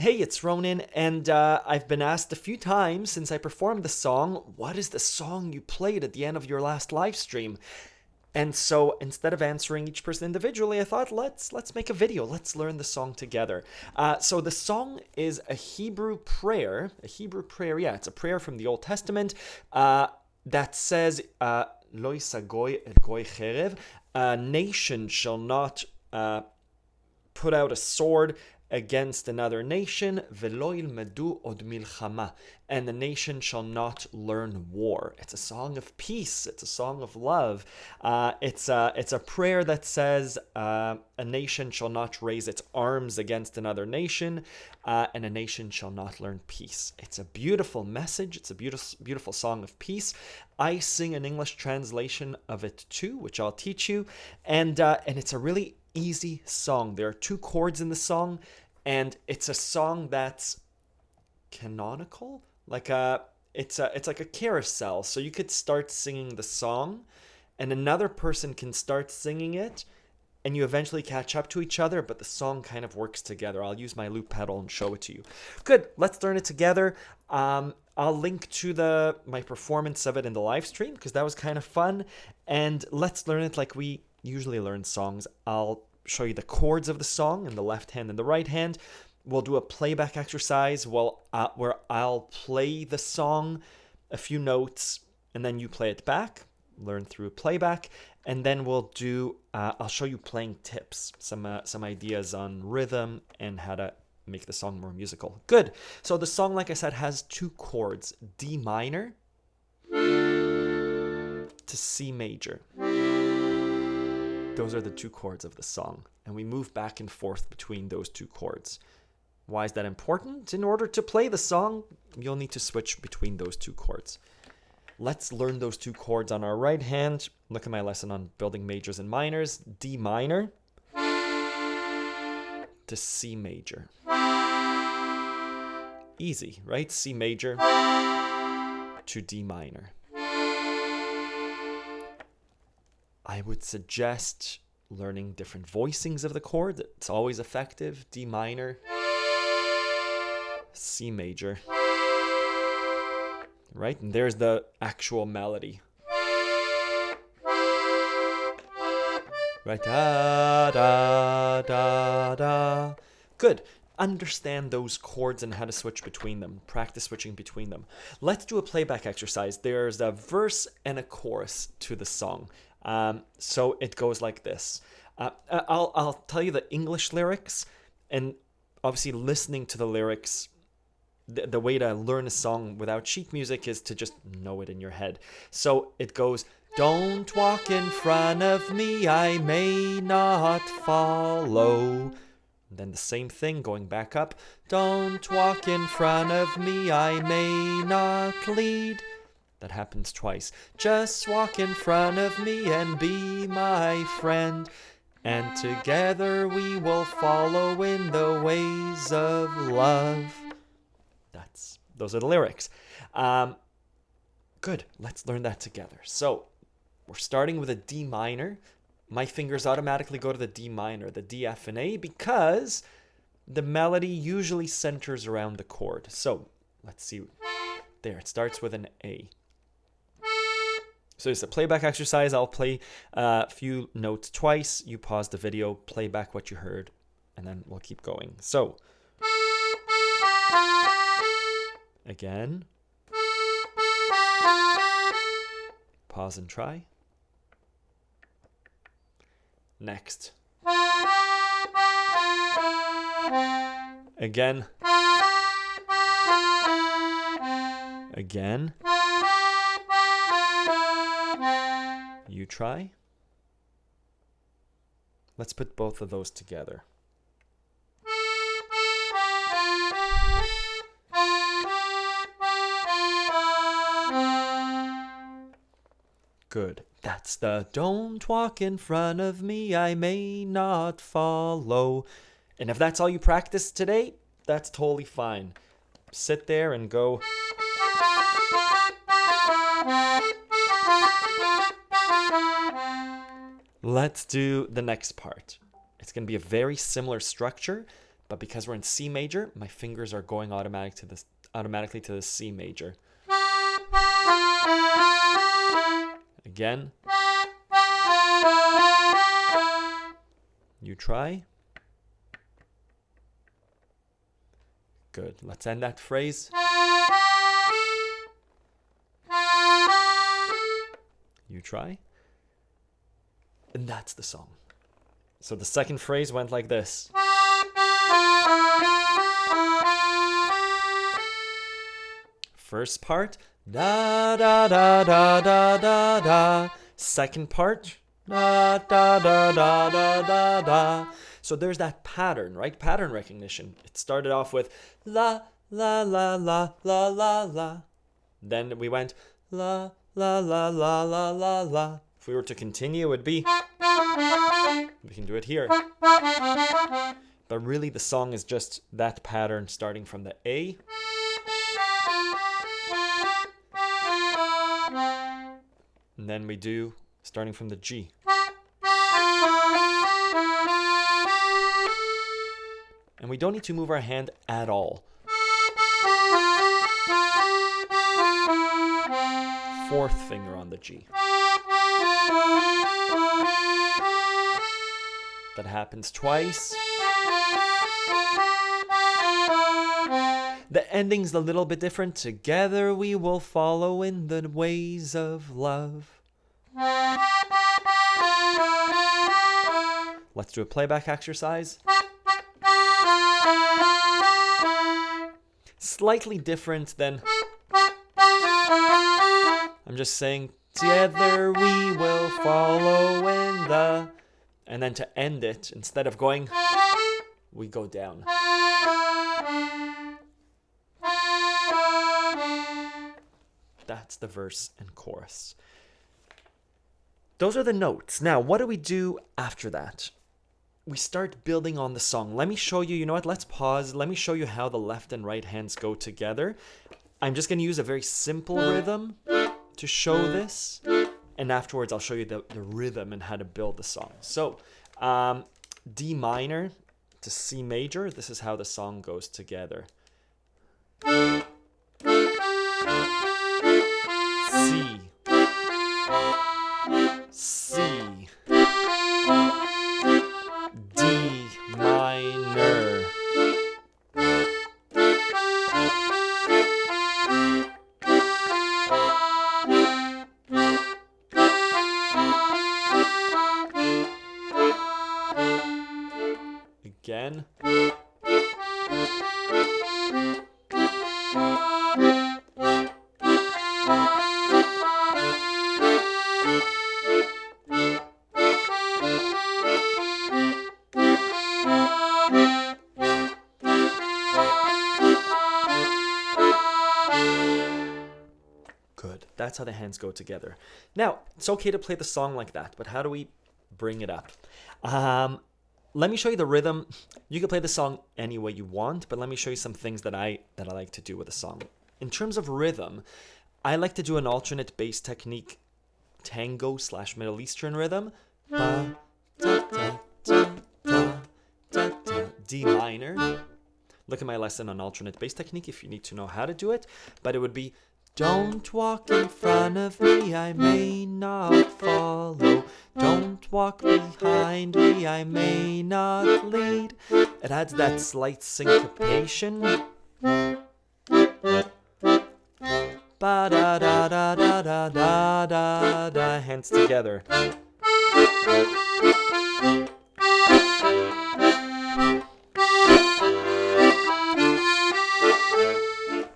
Hey, it's Ronan, and I've been asked a few times since I performed the song, what is the song you played at the end of your last live stream? And so instead of answering each person individually, I thought let's make a video. Let's learn the song together. So the song is a Hebrew prayer. Yeah, it's a prayer from the Old Testament that says, "Lo yisa goy et goy cherev." A nation shall not put out a sword against another nation, velo yil'medu od milchamah, and the nation shall not learn war. It's a song of peace. It's a song of love. It's a prayer that says a nation shall not raise its arms against another nation, and a nation shall not learn peace. It's a beautiful message. It's a beautiful song of peace. I sing an English translation of it too, which I'll teach you, and it's a really easy song. There are 2 chords in the song, and it's a song that's canonical. It's like a carousel. So you could start singing the song, and another person can start singing it, and you eventually catch up to each other, but the song kind of works together. I'll use my loop pedal and show it to you. Good, let's learn it together. I'll link to my performance of it in the live stream, because that was kind of fun, and let's learn it like we usually learn songs. I'll show you the chords of the song in the left hand and the right hand. We'll do a playback exercise where I'll play the song, a few notes, and then you play it back, learn through playback, and then I'll show you playing tips, some ideas on rhythm and how to make the song more musical. Good. So the song, like I said, has 2 chords, D minor to C major. Those are the 2 chords of the song, and we move back and forth between those 2 chords. Why is that important? In order to play the song, you'll need to switch between those 2 chords. Let's learn those 2 chords on our right hand. Look at my lesson on building majors and minors. D minor to C major. Easy, right? C major to D minor. I would suggest learning different voicings of the chord. It's always effective. D minor, C major. Right? And there's the actual melody. Right? Da, da, da, da. Good. Understand those chords and how to switch between them. Practice switching between them. Let's do a playback exercise. There's a verse and a chorus to the song. So it goes like this. I'll tell you the English lyrics, and obviously listening to the lyrics, the way to learn a song without sheet music is to just know it in your head. So it goes, "Don't walk in front of me, I may not follow." Then the same thing going back up. "Don't walk in front of me, I may not lead." That happens twice. "Just walk in front of me and be my friend, and together we will follow in the ways of love." Those are the lyrics. Good. Let's learn that together. So we're starting with a D minor. My fingers automatically go to the D minor, the D, F, and A, because the melody usually centers around the chord. So let's see. There, it starts with an A. So it's a playback exercise. I'll play a few notes twice. You pause the video, play back what you heard, and then we'll keep going. So again, pause and try. Next. Again. Again. You try. Let's put both of those together. Good. That's the "Don't walk in front of me, I may not follow." And if that's all you practice today, that's totally fine. Sit there and go. Let's do the next part. It's going to be a very similar structure, But because we're in C major, my fingers are going automatically to the C major. Again. You try. Good. Let's end that phrase. You try. And that's the song. So the second phrase went like this. First part, da da da da da da da. Second part, da da da da da da da. So there's that pattern, right? Pattern recognition. It started off with la la la la la la la. Then we went la la la la la la la. If we were to continue, it would be. We can do it here. But really the song is just that pattern starting from the A. And then we do starting from the G. And we don't need to move our hand at all. Fourth finger on the G. That happens twice. The ending's a little bit different. Together we will follow in the ways of love. Let's do a playback exercise. Slightly different than... I'm just saying, together we will follow in the... And then to end it, instead of going, we go down. That's the verse and chorus. Those are the notes. Now, what do we do after that? We start building on the song. Let me show you, you know what, let's pause. Let me show you how the left and right hands go together. I'm just going to use a very simple rhythm to show this. And afterwards, I'll show you the rhythm and how to build the song. So, D minor to C major. This is how the song goes together. C. C. D minor. Again. Good. That's how the hands go together. Now, it's okay to play the song like that, but how do we bring it up? Let me show you the rhythm. You can play the song any way you want, but let me show you some things that I like to do with a song. In terms of rhythm, I like to do an alternate bass technique, tango/Middle Eastern rhythm. Ba, da, da, da, da, da, da, D minor. Look at my lesson on alternate bass technique if you need to know how to do it. But it would be, don't walk in front of me, I may not follow. Don't walk behind me, I may not lead. It adds that slight syncopation. Ba da da da da da da da da. Hands together.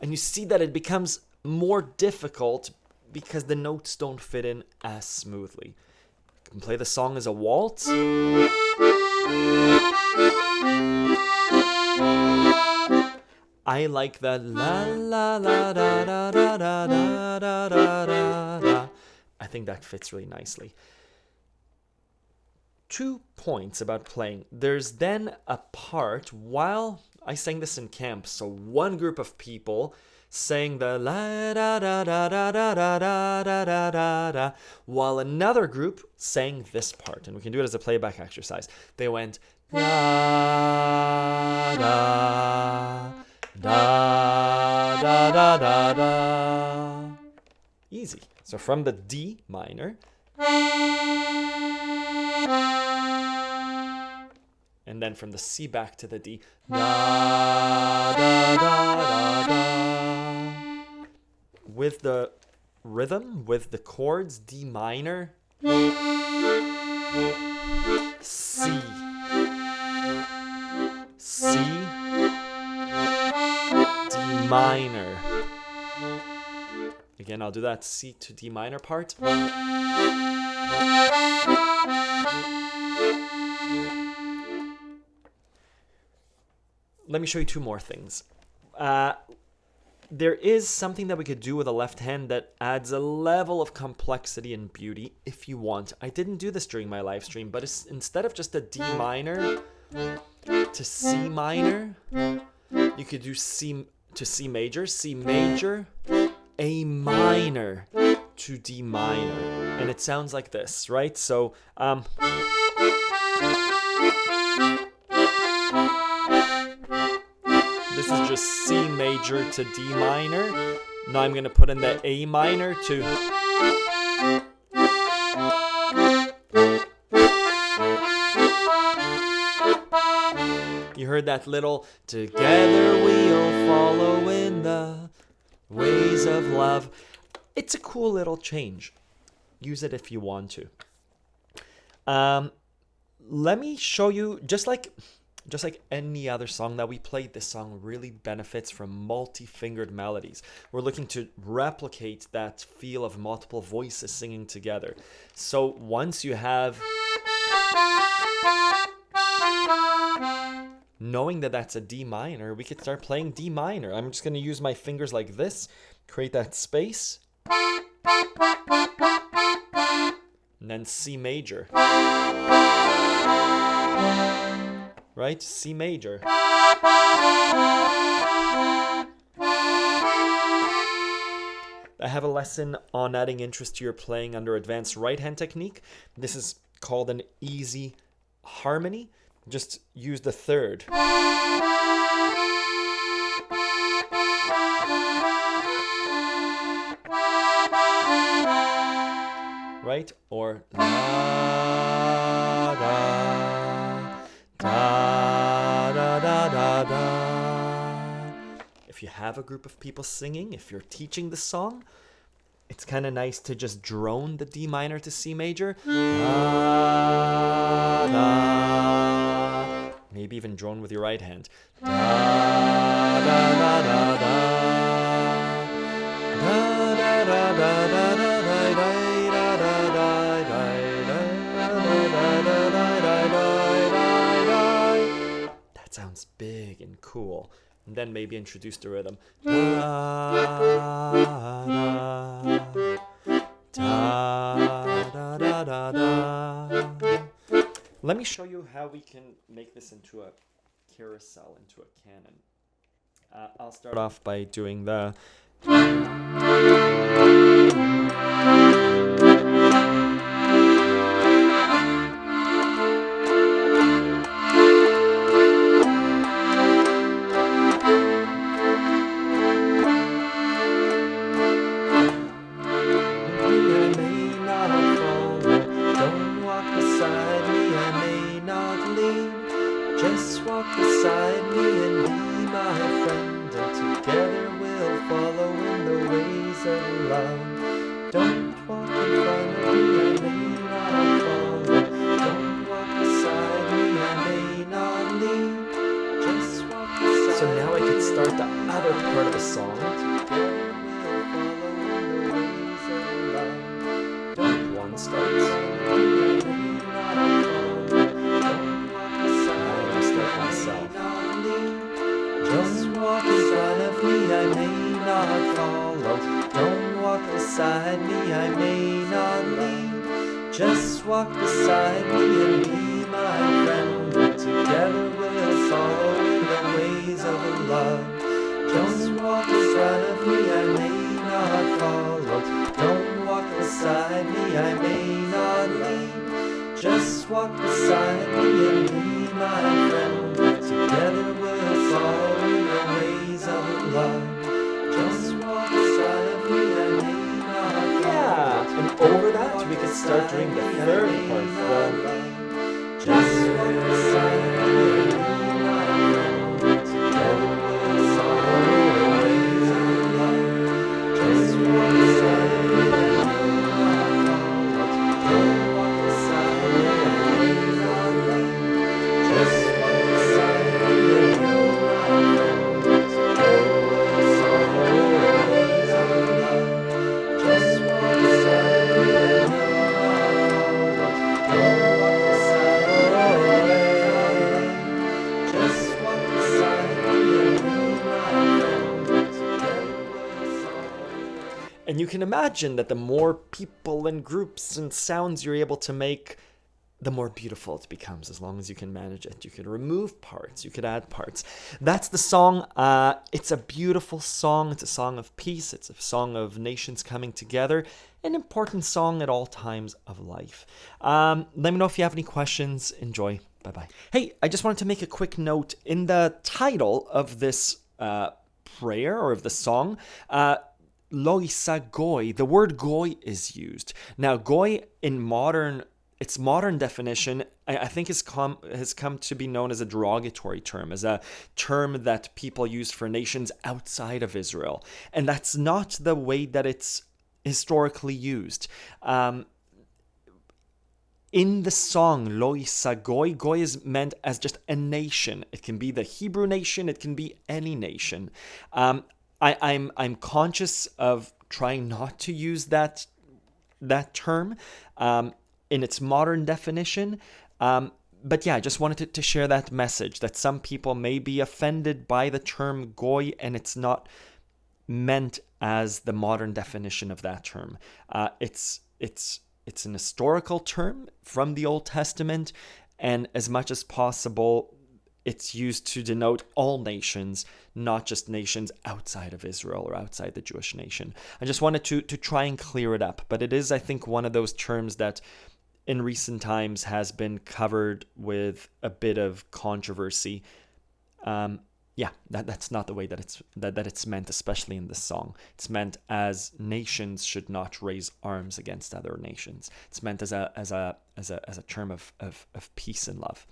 And you see that it becomes more difficult because the notes don't fit in as smoothly. You can play the song as a waltz. I like the la la la da da da da da da da da. I think that fits really nicely. 2 points about playing. There's then a part while I sang this in camp. So one group of people sang the la da da da da da da da da da da da, while another group sang this part, and we can do it as a playback exercise. They went Da, da, da, da, da, da, da. Easy. So from the D minor, and then from the C back to the D, da, da, da, da, da. With the rhythm, with the chords, D minor, C, C, D minor. Again, I'll do that C to D minor part. Let me show you two more things. There is something that we could do with a left hand that adds a level of complexity and beauty if you want. I didn't do this during my live stream, but instead of just a D minor to C minor, you could do C to C major, A minor to D minor. And it sounds like this, right? So, this is just C major to D minor. Now I'm going to put in the A minor to... You heard that little together we'll follow in the ways of love. It's a cool little change. Use it if you want to. Let me show you, just like any other song that we played, this song really benefits from multi-fingered melodies. We're looking to replicate that feel of multiple voices singing together. So once you have... Knowing that that's a D minor, we could start playing D minor. I'm just going to use my fingers like this, create that space, and then C major. Right? C major. I have a lesson on adding interest to your playing under advanced right hand technique. This is called an easy harmony. Just use the third. Right? Or la, da, da, da, da, da, da. If you have a group of people singing, if you're teaching the song, it's kind of nice to just drone the D minor to C major. Da, da. Maybe even drone with your right hand. Da, da, da, da, da. Da, da, da, da, da, da, that sounds big and cool. And then maybe introduce the rhythm. Da, da, da, da, da, da. Let me show you how we can make this into a carousel, into a canon. I'll start off by doing the... Just walk beside me and be my friend, and together we'll follow in the ways of love. Don't walk in front of me, I may not follow. Don't walk beside me, I may not lead. Just walk beside. So now I can start the other part of the song. Together we'll follow in the ways of love. Don't one starts. Just walk in front of me, I may not follow. Don't walk beside me, I may not lead. Just walk beside me and be my friend, and together we'll follow in the ways of love. Don't walk in front of me, I may not follow. Don't walk beside me, I may not lead. Just walk beside me and be my Yeah, and over that we could start doing the third part. Just one side of me and just one side of me And you can imagine that the more people and groups and sounds you're able to make, the more beautiful it becomes, as long as you can manage it. You could remove parts, you could add parts. That's the song. It's a beautiful song. It's a song of peace. It's a song of nations coming together. An important song at all times of life. Let me know if you have any questions. Enjoy. Bye-bye. Hey, I just wanted to make a quick note. In the title of this prayer, or of the song, Lo yisa goy, the word goy is used. Now, goy in its modern definition, I think has come to be known as a derogatory term, as a term that people use for nations outside of Israel. And that's not the way that it's historically used. In the song Lo yisa goy, goy is meant as just a nation. It can be the Hebrew nation, it can be any nation. I'm conscious of trying not to use that term in its modern definition. But yeah, I just wanted to share that message that some people may be offended by the term goy, and it's not meant as the modern definition of that term. It's an historical term from the Old Testament, and as much as possible, it's used to denote all nations, not just nations outside of Israel or outside the Jewish nation. I just wanted to try and clear it up, but it is, I think, one of those terms that in recent times has been covered with a bit of controversy. That's not the way that it's meant, especially in this song. It's meant as nations should not raise arms against other nations. It's meant as a term of peace and love.